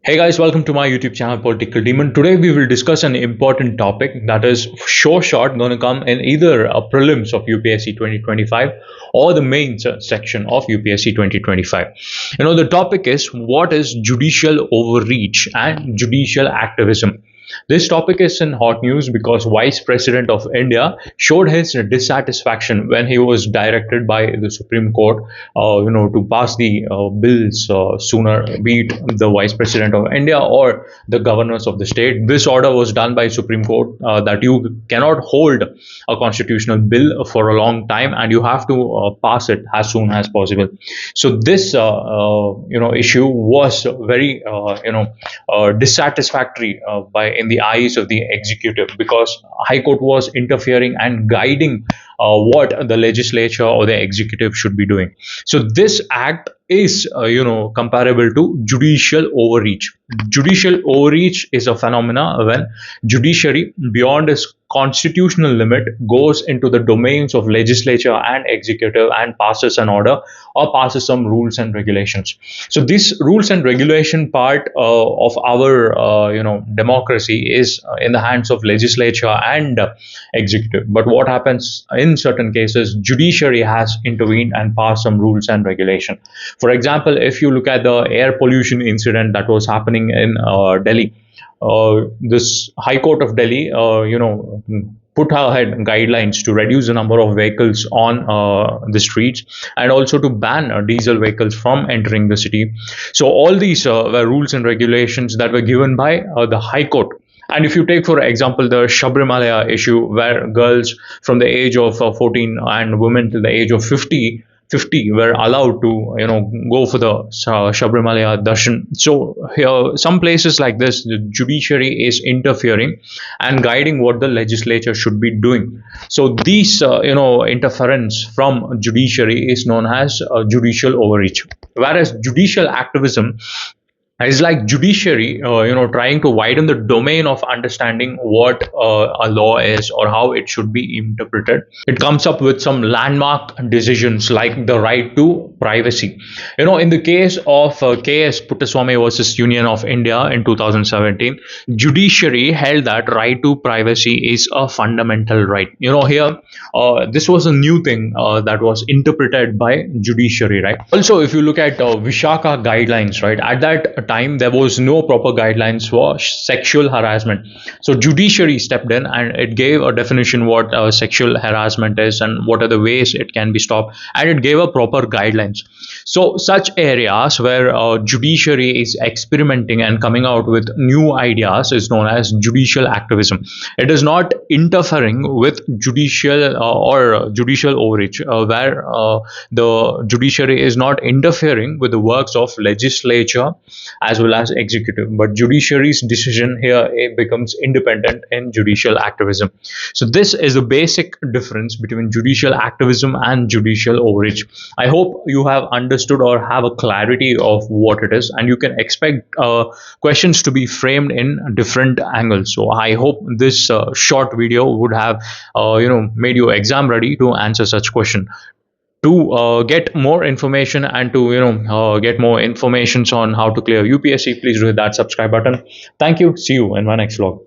Hey guys, welcome to my YouTube channel Political Demon. Today we will discuss an important topic that is sure shot going to come in either a prelims of UPSC 2025 or the main section of UPSC 2025. The topic is what is judicial overreach and judicial activism. This topic is in hot news because Vice President of India showed his dissatisfaction when he was directed by the Supreme Court, to pass the bills sooner, be it the Vice President of India or the governors of the state. This order was done by Supreme Court that you cannot hold a constitutional bill for a long time and you have to pass it as soon as possible. So this issue was very dissatisfactory by in the eyes of the executive because High Court was interfering and guiding what the legislature or the executive should be doing. So this act is comparable to judicial overreach. Judicial overreach is a phenomena when judiciary beyond its constitutional limit goes into the domains of legislature and executive and passes an order or passes some rules and regulations. So this rules and regulation part of our democracy is in the hands of legislature and executive. But what happens in certain cases, judiciary has intervened and passed some rules and regulation. For example, if you look at the air pollution incident that was happening in Delhi, this High Court of Delhi, put ahead guidelines to reduce the number of vehicles on the streets and also to ban diesel vehicles from entering the city. So all these were rules and regulations that were given by the High Court. And if you take, for example, the Sabrimala issue, where girls from the age of 14 and women to the age of 50 were allowed to go for the Sabrimala darshan. So here, some places like this, the judiciary is interfering and guiding what the legislature should be doing. So these interference from judiciary is known as judicial overreach, whereas judicial activism is like judiciary trying to widen the domain of understanding what a law is or how it should be interpreted. It comes up with some landmark decisions like the right to privacy. In the case of KS Puttaswamy versus Union of India in 2017, judiciary held that right to privacy is a fundamental right. Here this was a new thing that was interpreted by judiciary, right? Also, if you look at Vishaka guidelines, right, at that time there was no proper guidelines for sexual harassment. So judiciary stepped in and it gave a definition what sexual harassment is and what are the ways it can be stopped, and it gave a proper guidelines. So such areas where judiciary is experimenting and coming out with new ideas is known as judicial activism. It is not interfering with judicial or judicial overreach, where the judiciary is not interfering with the works of legislature as well as executive, but judiciary's decision here it becomes independent in judicial activism. So this is the basic difference between judicial activism and judicial overreach. I hope you have understood or have a clarity of what it is, and you can expect questions to be framed in different angles. So I hope this short video would have made you exam ready to answer such question. To get more information and to get more informations on how to clear UPSC, please do hit that subscribe button. Thank you. See you in my next vlog.